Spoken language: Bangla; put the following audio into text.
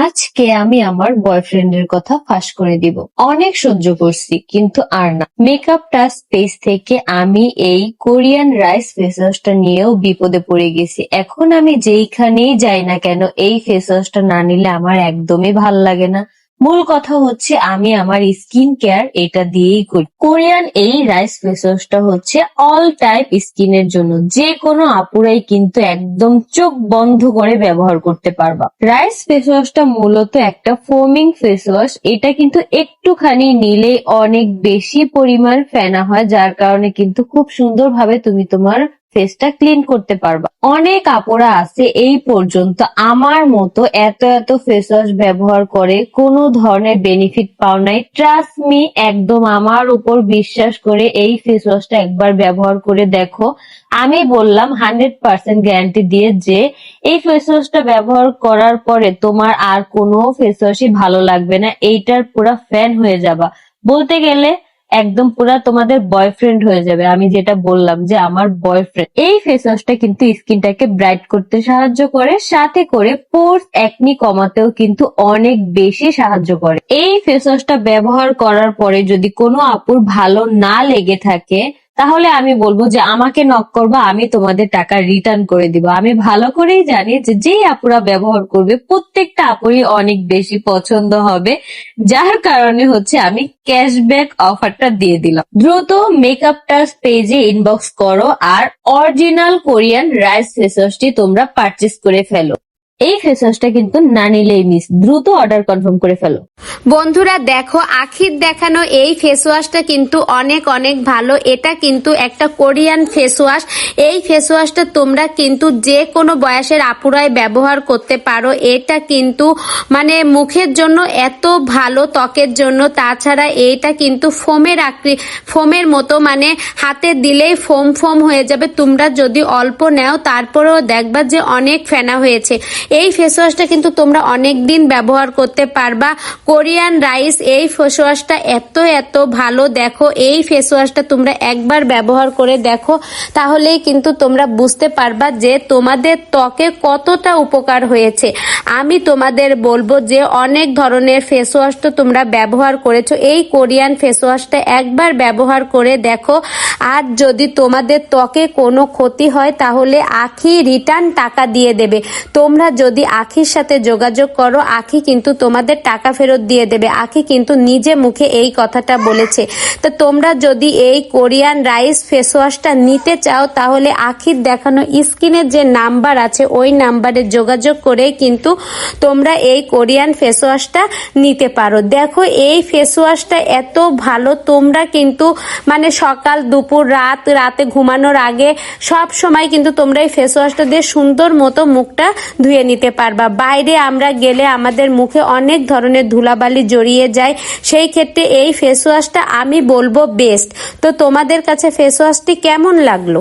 আজকে আমি আমার বয়ফ্রেন্ডের কথা ফাঁস করে দিব। অনেক সহ্য করছি কিন্তু আর না। মেকআপ টাচ পেজ থেকে আমি এই কোরিয়ান রাইস ফেস ওয়াশটা নিয়েও বিপদে পড়ে গেছি। এখন আমি যেইখানেই যাই না কেন এই ফেস ওয়াশটা না নিলে আমার একদমই ভাল লাগে না। মূল কথা হচ্ছে আমি আমার স্কিন কেয়ার এটা দিয়েই করি। কোরিয়ান এই রাইস ফেস ওয়াশটা হচ্ছে অল টাইপ স্কিনের জন্য, যে কোনো আপুরাই কিন্তু একদম চোখ বন্ধ করে ব্যবহার করতে পারবা। রাইস ফেস ওয়াশটা মূলত একটা ফোমিং ফেস ওয়াশ। এটা কিন্তু একটুখানি নিলেই অনেক বেশি পরিমাণ ফেনা হয়, যার কারণে কিন্তু খুব সুন্দরভাবে তুমি তোমার ফেসটা ক্লিন করতে পারবা। অনেক আপুরা আছে এই পর্যন্ত আমার মতো এত এত ফেস ওয়াশ ব্যবহার করে কোনো ধরনের বেনিফিট পাও নাই। ট্রাস্ট মি, একদম আমার উপর বিশ্বাস করে এই ফেস ওয়াশটা একবার ব্যবহার করে দেখো। আমি বললাম 100% গ্যারান্টি দিয়ে যে এই ফেস ওয়াশটা ব্যবহার করার পরে তোমার আর কোনো ফেস ওয়াশই ভালো লাগবে না। এইটার পুরা ফ্যান হয়ে যাবা, বলতে গেলে একদম পুরা তোমাদের বয়ফ্রেন্ড হয়ে যাবে। আমি যেটা বললাম যে আমার বয়ফ্রেন্ড। এই ফেস ওয়াশটা কিন্তু স্কিনটাকে ব্রাইট করতে সাহায্য করে, সাথে করে পোরস একনি কমাতেও কিন্তু অনেক বেশি সাহায্য করে। এই ফেস ওয়াশটা ব্যবহার করার পরে যদি কোনো আপুর ভালো না লেগে থাকে তাহলে আমি বলবো যে আমাকে নক করবা, আমি তোমাদের টাকা রিটার্ন করে দিব। আমি ভালো করেই জানি যে যেই আপুরা ব্যবহার করবে প্রত্যেকটা আপুরই অনেক বেশি পছন্দ হবে, যার কারণে হচ্ছে আমি ক্যাশব্যাক অফারটা দিয়ে দিলাম। দ্রুত মেকআপ টাচ পেজে ইনবক্স করো আর অরিজিনাল কোরিয়ান রাইস ফেস ওয়াশটি তোমরা পারচেস করে ফেলো। এই ফেস ওয়াশটা কিন্তু না নিলেই মিস। দ্রুত অর্ডার কনফার্ম করে ফেলো। বন্ধুরা দেখো, আখির দেখানো এই ফেস ওয়াশটা কিন্তু অনেক অনেক ভালো। এটা কিন্তু একটা কোরিয়ান ফেস ওয়াশ। এই ফেস ওয়াশটা তোমরা কিন্তু যে কোনো বয়সের আপুরাই ব্যবহার করতে পারো। এটা কিন্তু মানে মুখের জন্য এত ভালো, ত্বকের জন্য। তাছাড়া এটা কিন্তু ফোমের মতো, মানে হাতে দিলেই ফোম ফোম হয়ে যাবে। তোমরা যদি অল্প নাও তারপরেও দেখবা যে অনেক ফেনা হয়েছে। এই ফেস ওয়াশটা কিন্তু তোমরা অনেক দিন ব্যবহার করতে পারবা। কোরিয়ান রাইস এই ফেস ওয়াশটা এত এত ভালো। দেখো, এই ফেস ওয়াশটা তোমরা একবার ব্যবহার করে দেখো, তাহলেই কিন্তু তোমরা বুঝতে পারবা যে তোমাদের ত্বকে কতটা উপকার হয়েছে। আমি তোমাদের বলবো যে অনেক ধরনের ফেস ওয়াশ তো তোমরা ব্যবহার করেছো, এই কোরিয়ান ফেস ওয়াশটা একবার ব্যবহার করে দেখো। আর যদি তোমাদের ত্বকে কোনো ক্ষতি হয় তাহলে আখি রিটার্ন টাকা দিয়ে দেবে। তোমরা যদি আখির সাথে যোগাযোগ করো, আখি কিন্তু তোমাদের টাকা ফেরত দিয়ে দেবে। আখি কিন্তু নিজে মুখে এই কথাটা বলেছে। তো তোমরা যদি এই কোরিয়ান রাইস ফেস ওয়াশটা নিতে চাও তাহলে আখির দেখানো স্ক্রিনের যে নাম্বার আছে ওই নাম্বারে যোগাযোগ করে কিন্তু তোমরা এই কোরিয়ান ফেস ওয়াশটা নিতে পারো। দেখো, এই ফেস ওয়াশটা এত ভালো। তোমরা কিন্তু মানে সকাল দুপুর রাতে ঘুমানোর আগে সব সময় কিন্তু তোমরা এই ফেস ওয়াশটা দিয়ে সুন্দর মতো মুখটা ধুয়ে নিতে পারবা। বাইরে আমরা গেলে আমাদের মুখে অনেক ধরনের ধুলাবালি জড়িয়ে যায়, সেই ক্ষেত্রে এই ফেস ওয়াশটা আমি বলবো বেস্ট। তো তোমাদের কাছে ফেস ওয়াশটি কেমন লাগলো?